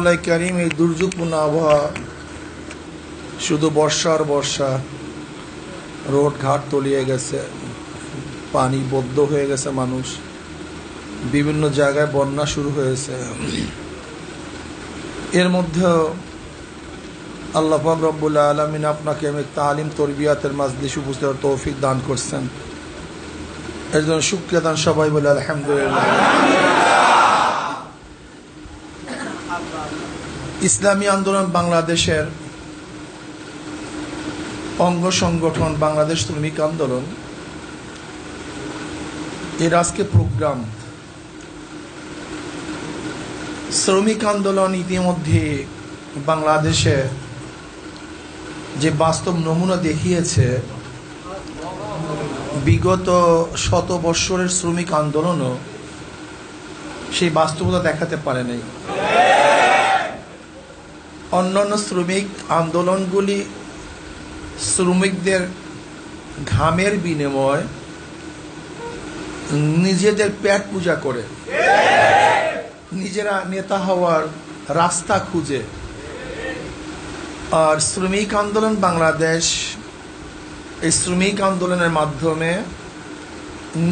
তাআলা কারীম এই দুর্যোগপূর্ণ আবহাওয়া, শুধু বর্ষা আর বর্ষা, রোড ঘাট তলিয়ে গেছে, পানি বদ্ধ হয়ে গেছে, মানুষ বিভিন্ন জায়গায় বন্যা শুরু হয়েছে। এর মধ্যেও আল্লাহ পাক রব্বুল আলামিন আপনাকে আমি তালিম তরবিয়াতের মাজলিসে উপস্থিত হওয়ার তৌফিক দান করছেন। এর জন্য শুকরিয়া দান সবাই বলে আলহামদুলিল্লাহ। ইসলামী আন্দোলন বাংলাদেশের অঙ্গ সংগঠন বাংলাদেশ শ্রমিক আন্দোলন এর আজকে প্রোগ্রাম। শ্রমিক আন্দোলন ইতিমধ্যে বাংলাদেশে যে বাস্তব নমুনা দেখিয়েছে, বিগত শত বৎসরের শ্রমিক আন্দোলনও সেই বাস্তবতা দেখাতে পারে নাই। অন্যান্য শ্রমিক আন্দোলনগুলি শ্রমিকদের ঘামের বিনিময় নিজেদের পেট পূজা করে, নিজেরা নেতা হওয়ার রাস্তা খুঁজে। আর শ্রমিক আন্দোলন বাংলাদেশ এই শ্রমিক আন্দোলনের মাধ্যমে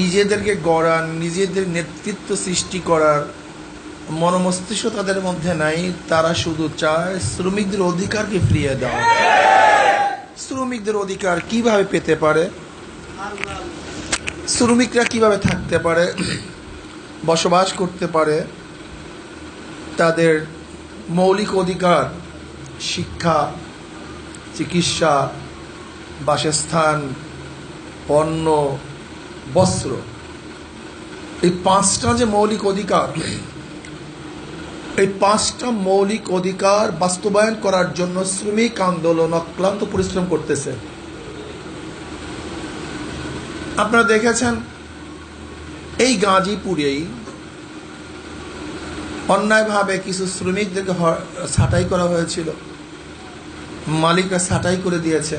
নিজেদেরকে গড়ার, নিজেদের নেতৃত্ব সৃষ্টি করার মনোমস্তিষ্ক তাদের মধ্যে নাই। তারা শুধু চায় শ্রমিকদের অধিকারকে ফিরিয়ে দেওয়া। শ্রমিকদের অধিকার কিভাবে পেতে পারে, শ্রমিকরা কিভাবে থাকতে পারে, বসবাস করতে পারে, তাদের মৌলিক অধিকার শিক্ষা, চিকিৎসা, বাসস্থান, পণ্য, বস্ত্র, এই পাঁচটা যে মৌলিক অধিকার, এই পাঁচটা মৌলিক অধিকার বাস্তবায়ন করার জন্য শ্রমিক আন্দোলন অক্লান্ত পরিশ্রম করতেছে। আপনারা দেখেছেন এই গাজীপুরেই অন্যায়ভাবে কিছু শ্রমিকদেরকে ছাঁটাই করা হয়েছিল, মালিকরা ছাঁটাই করে দিয়েছে।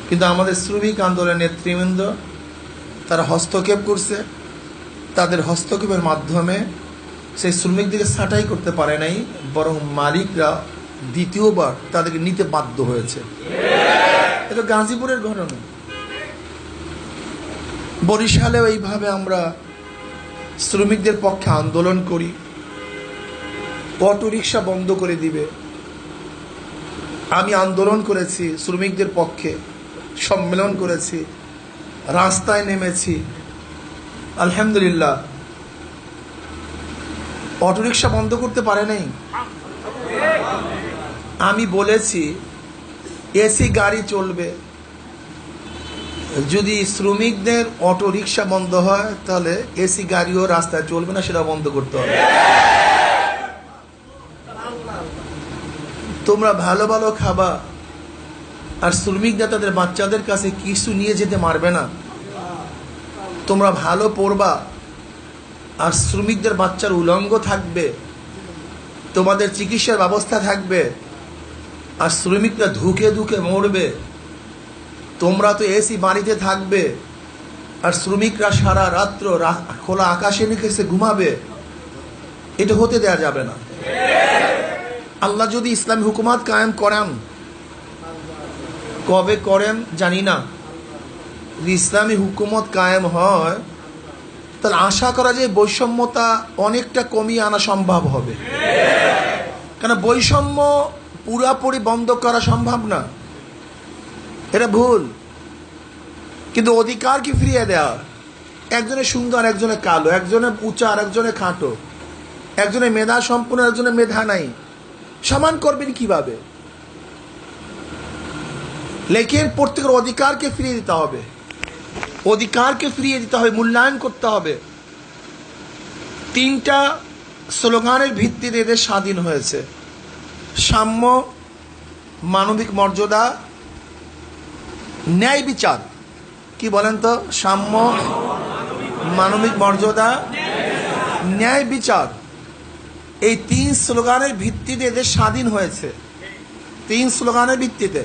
কিন্তু আমাদের শ্রমিক আন্দোলনের নেতৃবৃন্দ তারা হস্তক্ষেপ করছে। তাদের হস্তক্ষেপের মাধ্যমে সেই শ্রমিকদেরকে ছাঁটাই করতে পারে নাই, বরং মালিকরা দ্বিতীয়বার তাদেরকে নিতে বাধ্য হয়েছে। এটা গাজীপুরের ঘটনা। বরিশালেও এইভাবে আমরা শ্রমিকদের পক্ষে আন্দোলন করি, অটো রিক্সা বন্ধ করে দিবে। আমি আন্দোলন করেছি শ্রমিকদের পক্ষে, সম্মেলন করেছি, রাস্তায় নেমেছি। আলহামদুলিল্লাহ, অটো রিক্সা বন্ধ করতে পারে নাই। আমি বলেছি এসি গাড়ি চলবে, যদি শ্রমিকদের অটো রিক্সা বন্ধ হয় তাহলে এসি গাড়িও রাস্তায় চলবে না, সেটা বন্ধ করতে হবে। তোমরা ভালো ভালো খাবা আর শ্রমিকরা তাদের বাচ্চাদের কাছে কিছু নিয়ে যেতে পারবে না। তোমরা ভালো পড়বা আর শ্রমিকদের বাচ্চার উলঙ্গ থাকবে, তোমাদের চিকিৎসার ব্যবস্থা থাকবে, আর শ্রমিকরা ধুকে ধুকে মরবে। তোমরা তো এসি বাড়িতে থাকবে আর শ্রমিকরা সারা রাত্র খোলা আকাশে নিচে ঘুমাবে। এটা হতে দেয়া যাবে না। আল্লাহ যদি ইসলামী হুকুমত কায়েম করেন, কবে করেন জানি না, ইসলামী হুকুমত কায়েম হয় তাহলে আশা করা যায় বৈষম্যতা অনেকটা কমিয়ে আনা সম্ভব হবে। কারণ বৈষম্য পুরাপুরি বন্ধ করা সম্ভব না, এটা ভুল। কিন্তু অধিকার কি ফিরিয়ে দেওয়া? একজনে সুন্দর, একজনে কালো, একজনে উঁচা আর একজনে খাটো, একজনে মেধা সম্পূর্ণ, একজনে মেধা নাই, সমান করবেন কিভাবে? লেখের প্রত্যেকের অধিকারকে ফিরিয়ে দিতে হবে, অধিকারকে ফিরিয়ে দিতে হবে, মূল্যায়ন করতে হবে। 3টা স্লোগানের ভিত্তিতে এদের স্বাধীন হয়েছে: সাম্য, মানবিক মর্যাদা, ন্যায় বিচার। কি বলেন তো? সাম্য, মানবিক মর্যাদা, ন্যায় বিচার। এই 3 স্লোগানের ভিত্তিতে এদের স্বাধীন হয়েছে। 3 স্লোগানের ভিত্তিতে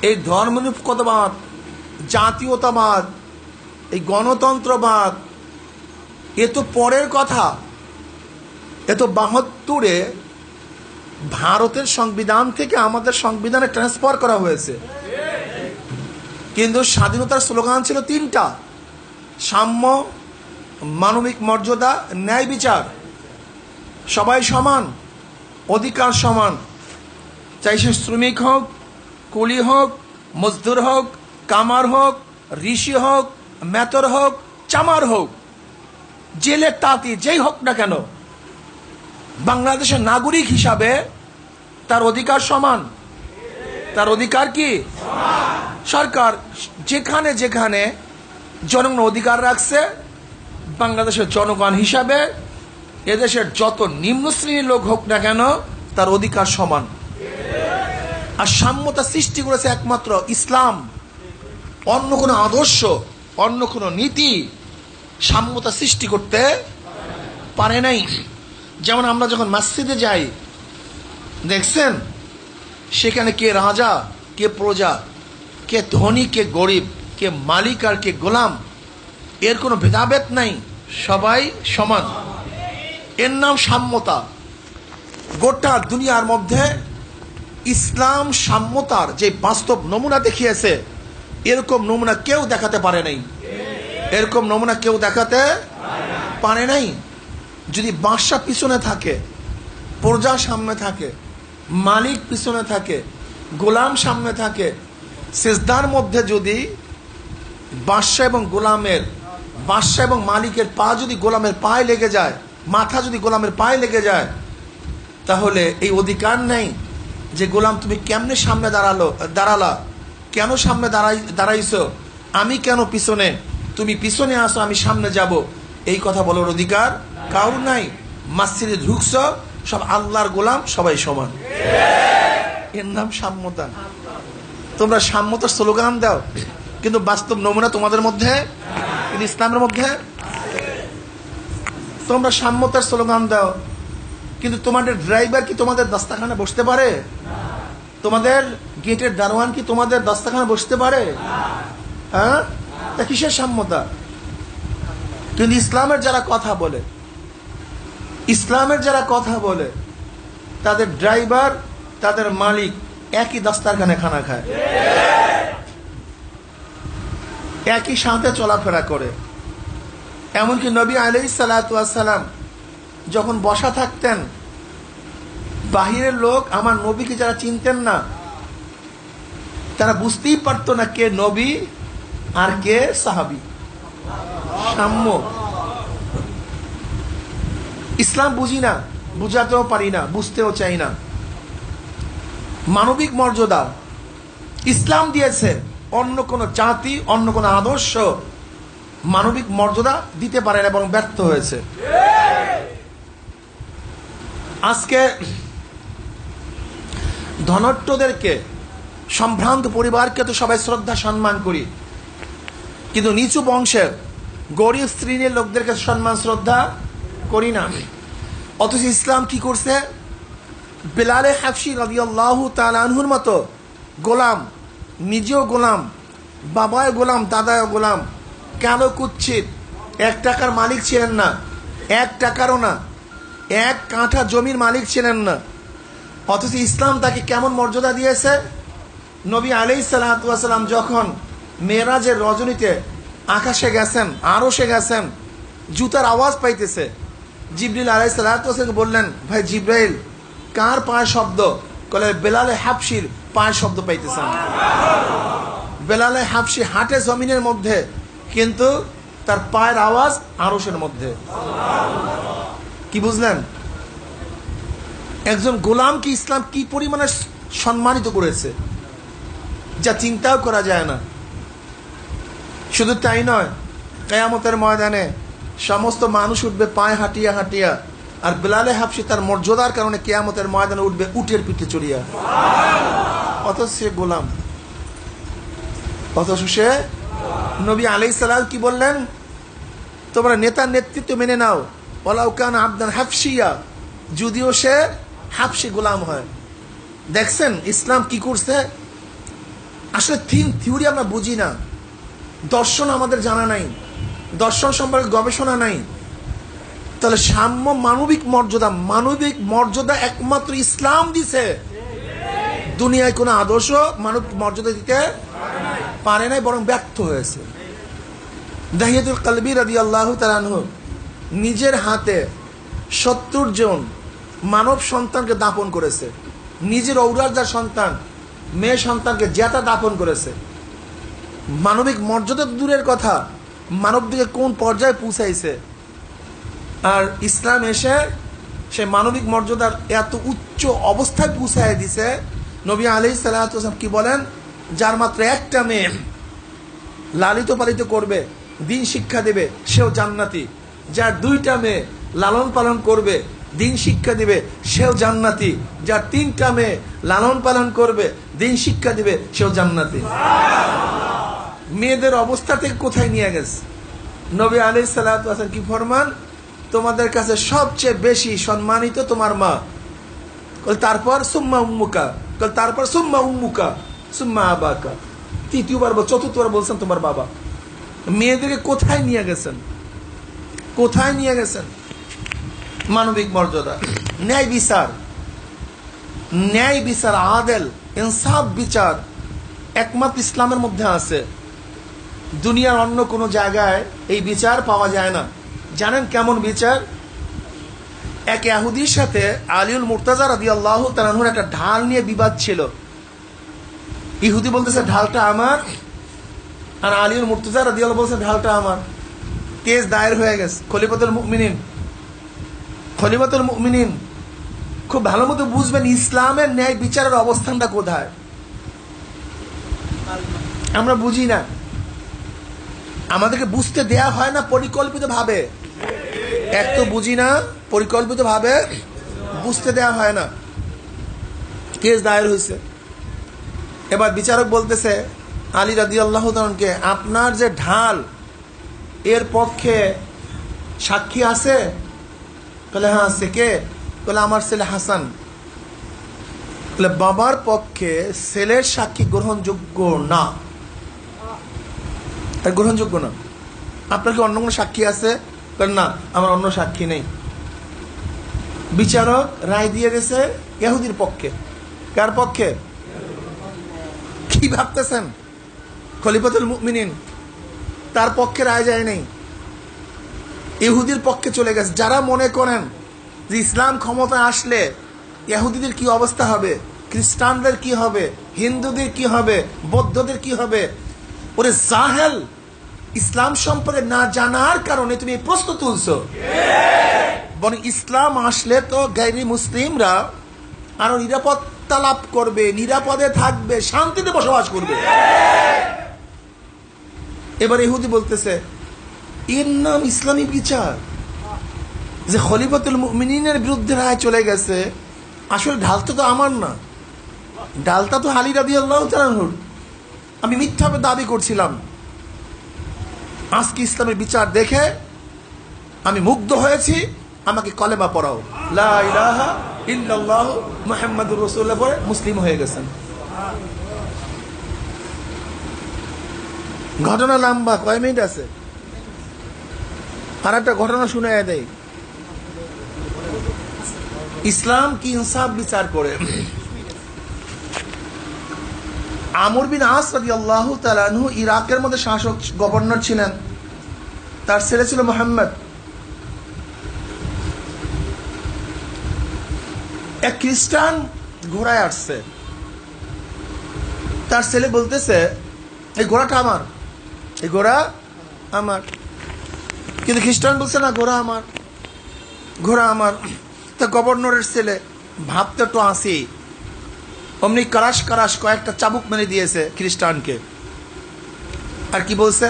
এই ধর্মনিরপেক্ষতাবাদ, জাতীয়তাবাদ, এই গণতন্ত্রবাদ, এ তো পরের কথা। এ তো 72-এ ভারতের সংবিধান থেকে আমাদের সংবিধানে ট্রান্সফার করা হয়েছে, কিন্তু স্বাধীনতার স্লোগান ছিল তিনটা: সাম্য, মানবিক মর্যাদা, ন্যায় বিচার। সবাই সমান, অধিকার সমান, চাই সে শ্রমিক হোক, কুলি হোক, মজদুর হোক, কামার হোক, ঋষি হোক, মেতর হোক, চামার হোক, জেলের তাঁতি যেই হোক না কেন, বাংলাদেশের নাগরিক হিসাবে তার অধিকার সমান। তার অধিকার কি? সরকার যেখানে যেখানে জনগণ অধিকার রাখছে, বাংলাদেশের জনগণ হিসাবে এদেশের যত নিম্ন শ্রেণীর লোক হোক না কেন, তার অধিকার সমান। আর সাম্যতা সৃষ্টি করেছে একমাত্র ইসলাম। অন্য কোনো আদর্শ, অন্য কোনো নীতি সাম্যতা সৃষ্টি করতে পারে নাই। যেমন আমরা যখন মসজিদে যাই, দেখছেন সেখানে কে রাজা, কে প্রজা, কে ধনী, কে গরিব, কে মালিক আর কে গোলাম, এর কোনো ভেদাভেদ নাই, সবাই সমান। এর নাম সাম্যতা। গোটা দুনিয়ার মধ্যে ইসলাম সাম্যতার যে বাস্তব নমুনা দেখিয়েছে, এরকম নমুনা কেউ দেখাতে পারে নাই। এরকম নমুনা কেউ দেখাতে পারে নাই। যদি বাদশা পিছনে থাকে, প্রজা সামনে থাকে, মালিক পিছনে থাকে, গোলাম সামনে থাকে, সেজদার মধ্যে যদি বাদশা এবং গোলামের, বাদশা এবং মালিকের পা যদি গোলামের পায়ে লেগে যায়, মাথা যদি গোলামের পায়ে লেগে যায়, তাহলে এই অধিকার নেই যে গোলাম তুমি কেমনে সামনে দাঁড়ালা, কেন সামনে দাঁড়াইছো, আমি কেন পিছনে, তুমি পিছনে আসো আমি সামনে যাব, এই কথা বলার অধিকার কারো নাই। মসজিদে ঢুকছ, সব আল্লাহর গোলাম, সবাই সমান। এর নাম সাম্যতা। তোমরা সাম্যতার স্লোগান দাও, কিন্তু বাস্তব নমুনা তোমাদের মধ্যে, কিন্তু ইসলামের মধ্যে। তোমরা সাম্যতার স্লোগান দাও, কিন্তু তোমাদের ড্রাইভার কি তোমাদের দস্তাখানে বসতে পারে? তোমাদের গেটের দারোয়ান কি তোমাদের দস্তাখানে বসতে পারে? হ্যাঁ, তা কিসের সাম্যতা? কিন্তু ইসলামের যারা কথা বলে, ইসলামের যারা কথা বলে, তাদের ড্রাইভার, তাদের মালিক একই দস্তারখানে খানা খায়, একই সাথে চলাফেরা করে। এমনকি নবী আলাইহিস সালাতু ওয়াস সালাম যখন বসা থাকতেন, বাহিরের লোক আমার নবীকে যারা চিনতেন না, তারা বুঝতেই পারতো না কে নবী আর কে সাহাবী। সাম্য। ইসলাম বুঝি না, বুঝাতেও পারি না, বুঝতেও চাই না। মানবিক মর্যাদা ইসলাম দিয়েছে, অন্য কোন জাতি, অন্য কোন আদর্শ মানবিক মর্যাদা দিতে পারে না, এবং ব্যর্থ হয়েছে। আজকে ধনাঢ্যদেরকে, সম্ভ্রান্ত পরিবারকে তো সবাই শ্রদ্ধা সম্মান করি, কিন্তু নিচু বংশের গরিব শ্রেণীর লোকদেরকে সম্মান শ্রদ্ধা করি না। অথচ ইসলাম কি করছে? বেলালে হাফসি রাদিয়াল্লাহু তাআলা আনহুর মতো গোলাম, নিজেও গোলাম, বাবায় গোলাম, দাদায় গোলাম, কালো কুচ্ছিত, 1 টাকার মালিক ছিলেন না, 1 টাকারও না, 1 কাঠা জমির মালিক ছিলেন না। অথচ ইসলাম তাকে কেমন মর্যাদা দিয়েছে? নবী আলাইহিস সালাতু ওয়াস সালাম যখন মেরাজের রজনীতে আকাশে গেছেন, আরশে গেছেন, জুতার আওয়াজ পাইতেছে, জিবরিল আলাইহিস সালাতু ওয়াস সালাম বললেন, ভাই জিবরাইল, কার পায়ের শব্দ? বলে বেলালে হাফসির পায়ের শব্দ পাইতেছেন। বেলালে হাফসি হাঁটে জমিনের মধ্যে, কিন্তু তার পায়ের আওয়াজ আরশের মধ্যে। কি বুঝলেন? একজন গোলামকে ইসলাম কি পরিমাণে সম্মানিত করেছে, যা চিন্তাও করা যায় না। শুধু তাই নয়, কিয়ামতের ময়দানে সমস্ত মানুষ উঠবে পায়ে হাঁটিয়া হাঁটিয়া, আর বেলালে হাফসি তার মর্যাদার কারণে কিয়ামতের ময়দানে উঠবে উটের পিঠে চড়িয়া। অথচ সে গোলাম, অথচ সে। নবী আলাইহিস সালাম কি বললেন? তোমরা নেতার নেতৃত্ব মেনে নাও, ওয়ালাউ কানা আবদান হাফসিয়া, যদিও সে হাফসি গোলাম হয়। দেখছেন ইসলাম কি করছে? আসলে থিওরি আমরা বুঝি না, দর্শন আমাদের জানা নাই, দর্শন সম্পর্কে গবেষণা নাই। তাহলে সাম্য মানবিক মর্যাদা একমাত্র ইসলাম দিছে। দুনিয়ায় কোনো আদর্শ মানবিক মর্যাদা দিতে পারে নাই, বরং ব্যর্থ হয়েছে। দাহিয়াতুল কলবি রাদিয়াল্লাহু তাআলা আনহু নিজের হাতে 70 জন মানব সন্তানকে দাফন করেছে। নিজের ঔরাজার সন্তান, মেয়ে সন্তানকে জেতা দাফন করেছে। মানবিক মর্যাদা দূরের কথা, মানব দিকে কোন পর্যায়ে পৌঁছাইছে। আর ইসলাম এসে সে মানবিক মর্যাদার এত উচ্চ অবস্থায় পৌঁছায় দিছে। নবী আলাইহিস সালাতু ওয়াস সালাম কি বলেন? যার মাত্র একটা মেয়ে লালিত পালিত করবে, দিন শিক্ষা দেবে, সেও জান্নাতি। যার 2টা মেয়ে লালন পালন করবে, দিন শিক্ষা দিবে, সেও জান্নাতি। যার 3টা মেয়ে লালন পালন করবে, দিন শিক্ষা দিবে, সেও জান্নাতি। মেয়েদের অবস্থা থেকে কোথায় নিয়ে গেছে? নবী আলাইহিস সালাতু ওয়াস সালাম কি ফরমান? তোমাদের কাছে সবচেয়ে বেশি সম্মানিত তোমার মা, তারপর সুম্মা উম্মুকা, তারপর সুম্মা উম্মুকা সুম্মা আবাকা। 3য়বার বা 4থবার বলছেন তোমার বাবা। মেয়েদেরকে কোথায় নিয়ে গেছেন? কোথায় নিয়ে গেছেন? মানবিক মর্যাদা, ন্যায় বিচার, আদেল, ইনসাফ বিচার একমাত্র ইসলামের মধ্যে আছে। দুনিয়ার অন্য কোনো জায়গায় এই বিচার পাওয়া যায় না। জানেন কেমন বিচার? এক ইহুদির সাথে আলীউল মুর্তাজা রাদিয়াল্লাহু তাআলা আনহুর একটা ঢাল নিয়ে বিবাদ ছিল। ইহুদি বলতেছে ঢালটা আমার, আর আলীউল মুর্তাজা রাদিয়াল্লাহু বলছে ঢালটা আমার। কেস দায়ের হয়ে গেছে। খলিফাতুল মুমিনিন খুব ভালো মতো বুঝবেন ইসলামের ন্যায় বিচারের অবস্থানটা কোথায়। আমরা বুঝি না, আমাদেরকে বুঝতে দেয়া হয় না পরিকল্পিত ভাবে। এক তো বুঝি না, পরিকল্পিত ভাবে বুঝতে দেয়া হয় না। কেস দায়ের হয়েছে। এবার বিচারক বলতেছে আলী রাদিয়াল্লাহু তাআলাকে, আপনার যে ঢাল এর পক্ষে সাক্ষী আছে? বলে হ্যাঁ আছে। কে? বলে আমার ছেলে হাসান। বলে বাবার পক্ষে ছেলের সাক্ষী গ্রহণযোগ্য না, গ্রহণযোগ্য না। আপনার কি অন্য কোনো সাক্ষী আছে? না, আমার অন্য সাক্ষী নেই। বিচারক রায় দিয়ে গেছে ইহুদির পক্ষে। কার পক্ষে? কি ভাবতেছেন? খলিফাতুল মুমিনিন, তার পক্ষে রায় যায় নেই, ইহুদির পক্ষে চলে গেছে। যারা মনে করেন যে ইসলাম ক্ষমতা আসলে ইহুদিদের কি অবস্থা হবে, খ্রিস্টানদের কি হবে, হিন্দুদের কি হবে, বৌদ্ধদের কি হবে, ওরে জাহেল, ইসলাম সম্পর্কে না জানার কারণে তুমি এই প্রশ্ন তুলছো। বরং ইসলাম আসলে তো গায়রি মুসলিমরা আরো নিরাপত্তা লাভ করবে, নিরাপদে থাকবে, শান্তিতে বসবাস করবে। এবার ইহুদি বলতেছে এর নাম ইসলামী বিচার, যে খলিফাতুল মুমিনিনের বিরুদ্ধে রায় চলে গেছে। আসলে ঢালটা তো আমার না, ঢালটা তো আলী রাদিয়াল্লাহু তাআলা আনহুর। আমি মিথ্যাভাবে দাবি করছিলাম। আজকে ইসলামের বিচার দেখে আমি মুগ্ধ হয়েছি। আমাকে কলেমা পড়াও, লা ইলাহা ইল্লাল্লাহ মুহাম্মাদুর রাসূলুল্লাহ পড়ে মুসলিম হয়ে গেছেন। ঘটনা লম্বা, কয় মিনিট আছে? আর একটা ঘটনা শুনে দেয়। ইসলাম কি ইনসাফ বিচার করে। আমর বিন আস রাদিয়াল্লাহু তাআলা আনহু ইরাকের মধ্যে শাসক, গভর্নর ছিলেন। তার ছেলে ছিল মুহাম্মদ। এক খ্রিস্টান ঘোড়ায় আসছে। তার ছেলে বলতেছে এই ঘোড়াটা আমার, এই ঘোড়া আমার। কিন্তু খ্রিস্টান বলছে না, ঘোড়া আমার, ঘোড়া আমার। তা গভর্নরের ছেলে ভাবতে তো আসি, অমনি কারাস কারাস কয়েকটা চাবুক মেরে দিয়েছে খ্রিস্টানকে। আর কি বলছে?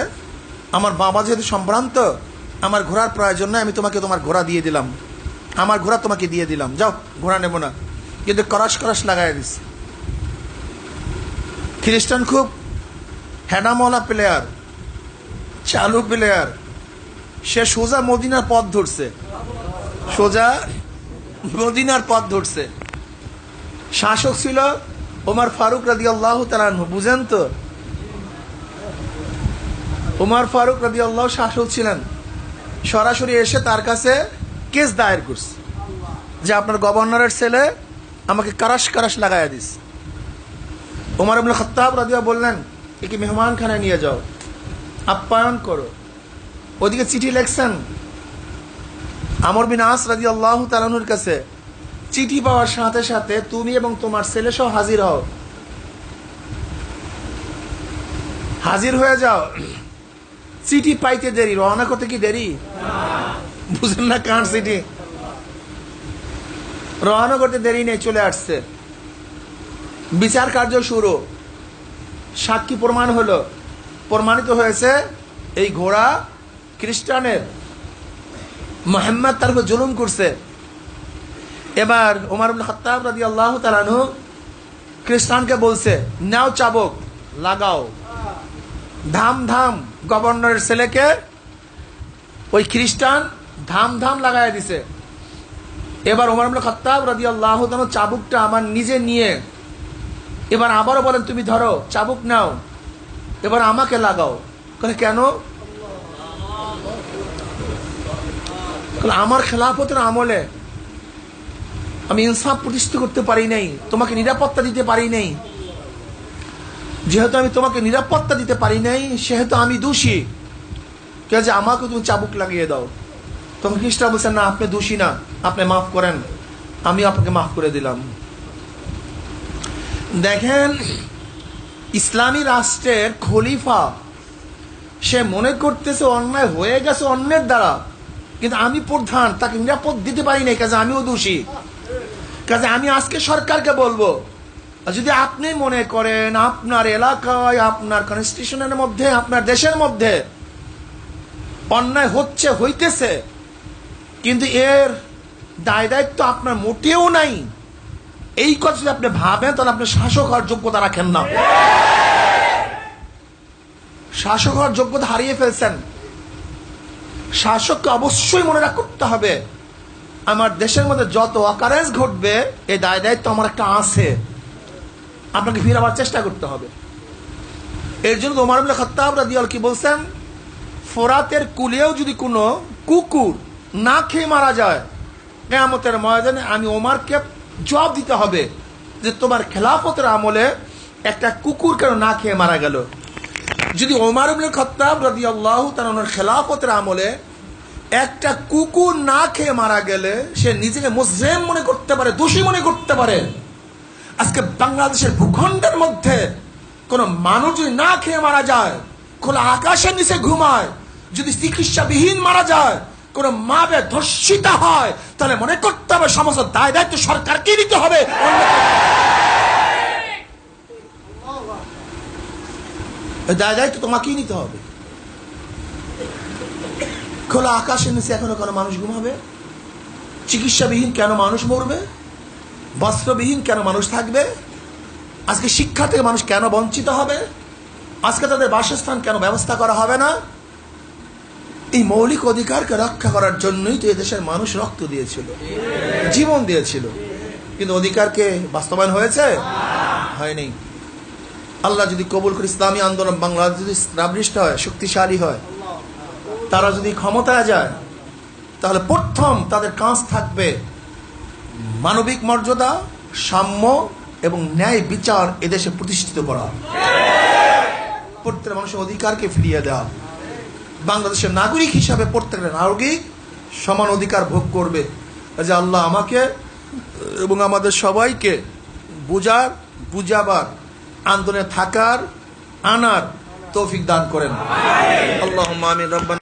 আমার বাবা যেহেতু সম্ভ্রান্ত, আমার ঘোড়ার প্রয়োজন নয়, আমি তোমাকে তোমার ঘোড়া দিয়ে দিলাম, আমার ঘোড়া তোমাকে দিয়ে দিলাম, যাও, ঘোড়া নেব না। কিন্তু কারাস কারাস লাগাই দিচ্ছে। খ্রিস্টান খুব হ্যাডামওয়ালা প্লেয়ার, চালু প্লেয়ার। সে সোজা মদিনার পথ ধরছে, সোজা মদিনার পথ ধরছে। শাসক ছিল ওমর ফারুক রাদিয়াল্লাহু তাআলা আনহু, বুঝেন তো? ওমর ফারুক রাদিয়াল্লাহু শাসক ছিলেন। সরাসরি এসে তার কাছে কেস দায়ের করছে যে আপনার গভর্নরের ছেলে আমাকে কারাশ কারাশ লাগাইয়া দিস। ওমর ইবনে খাত্তাব রাদিয়াল্লাহু বললেন, একে মেহমানখানায় নিয়ে যাও, আপ্যায়ন করো। ওদিকে চিঠি লেখছেন আমর বিন আস রাদিয়াল্লাহু তাআলা আনহুর কাছে। চিঠি পাওয়ার সাথে সাথে তুমি এবং তোমার ছেলে সহ হাজির হও, হাজির হয়ে যাও। চিঠি পাইতে দেরি, রওনা করতে কি দেরি? বুঝেন না কার চিঠি? রওনা করতে দেরি নেই, চলে আসছে। বিচার কার্য শুরু, সাক্ষী প্রমাণ হলো, প্রমাণিত হয়েছে এই ঘোড়া খ্রিস্টানের, মুহাম্মদ তার উপর জুলুম করছে। এবার ওমর ইবনে খাত্তাব রাদিয়াল্লাহু তাআলা আনহু খ্রিস্টানকে বলছে, নাও চাবুক লাগাও। ধাম ধাম গভর্নরের ছেলেকে ওই খ্রিস্টান ধাম ধাম লাগাই দিছে। এবার ওমর ইবনে খাত্তাব রাদিয়াল্লাহু তাআলা চাবুকটা আমার নিজে নিয়ে এবার আবারও বলেন, তুমি ধরো চাবুক নাও, এবার আমাকে লাগাও। কেন? আমার খেলাফতের আমলে আমি ইনসাফ প্রতিষ্ঠিত করতে পারি নাই, তোমাকে নিরাপত্তা দিতে পারি নাই। যেহেতু আমি তোমাকে নিরাপত্তা দিতে পারি নাই, সেহেতু আমি দোষী। কে যে আমাকে তুমি চাবুক লাগিয়ে দাও। তখন খ্রিস্টান বলছেন, না, আপনি দোষী না, আপনি মাফ করেন, আমি আপনাকে মাফ করে দিলাম। দেখেন, ইসলামী রাষ্ট্রের খলিফা সে মনে করতেছে অন্যায় হয়ে গেছে অন্যের দ্বারা, কিন্তু আমি প্রধান, তাকে নিরাপদ দিতে পারি নাই, কাজে আমিও দোষী। কাজে আমি আজকে সরকারকে বলবো, যদি আপনি মনে করেন আপনার এলাকায়, আপনার কনস্টিটিউশনের মধ্যে, আপনার দেশের মধ্যে অন্যায় হচ্ছে, হইতেছে, কিন্তু এর দায় দায়িত্ব আপনার মোটেও নাই, এই কথা যদি আপনি ভাবেন, তাহলে আপনি শাসক হওয়ার যোগ্যতা রাখেন না। শাসক হওয়ার যোগ্যতা হারিয়ে ফেলছেন। শাসককে অবশ্যই মনে রাখতে হবে, আমার দেশের মধ্যে যত অকারেন্স ঘটবে, এই দায় দায়িত্ব আমার একটা আছে, আপনাকে ফিরাবার চেষ্টা করতে হবে। এর জন্য ওমর ইবনে খাত্তাব রাদিয়াল্লাহু কি বলছেন, ফোরাতের কুলেও যদি কোনো কুকুর না খেয়ে মারা যায়, কিয়ামতের ময়দানে আমি ওমরকে জবাব দিতে হবে যে তোমার খেলাফতের আমলে একটা কুকুর কেন না খেয়ে মারা গেল। যদি ওমর ইবনে খাত্তাব রাদিয়াল্লাহু তাআলা ওনার খেলাফতের আমলে একটা কুকুর না খেয়ে মারা গেলে সে নিজেকে মুজরিম মনে করতে পারে, দোষী মনে করতে পারে। আজকে বাংলাদেশের ভূখণ্ডের মধ্যে কোন মানুষ যদি না খেয়ে মারা যায়, খোলা আকাশের নিচে ঘুমায়, যদি চিকিৎসাবিহীন মারা যায়, কোন মা বে ধর্ষিতা হয়, তাহলে মনে করতে হবে সমস্ত দায় দায়িত্ব সরকারকে নিতে হবে। দায় দায়িত্ব তোমাকেই নিতে হবে। খোলা আকাশের নিচে এখনো কেন মানুষ ঘুমাবে? চিকিৎসাবিহীন কেন মানুষ মরবে? বস্ত্রবিহীন কেন মানুষ থাকবে? আজকে শিক্ষা থেকে মানুষ কেন বঞ্চিত হবে? আজকে তাদের বাসস্থান কেন ব্যবস্থা করা হবে না? এই মৌলিক অধিকারকে রক্ষা করার জন্যই তো এদেশের মানুষ রক্ত দিয়েছিল, জীবন দিয়েছিল, কিন্তু অধিকারকে বাস্তবায়ন হয়েছে? হয়নি। আল্লাহ যদি কবুল করে ইসলামী আন্দোলন বাংলাদেশ যদি স্থাপিত হয়, শক্তিশালী হয়, তারা যদি ক্ষমতায় যায়, তাহলে প্রথম তাদের কাজ থাকবে মানবিক মর্যাদা, সাম্য এবং ন্যায় বিচার এদেশে প্রতিষ্ঠিত করা, প্রত্যেক মানুষের অধিকারকে ফিরিয়ে দেওয়া। বাংলাদেশের নাগরিক হিসাবে প্রত্যেকটা নাগরিক সমান অধিকার ভোগ করবে। যে আল্লাহ আমাকে এবং আমাদের সবাইকে বুঝাবার, আন্দোলনে থাকার, আনার তৌফিক দান করেন। আল্লাহুম্মা আমিন। রব্বানা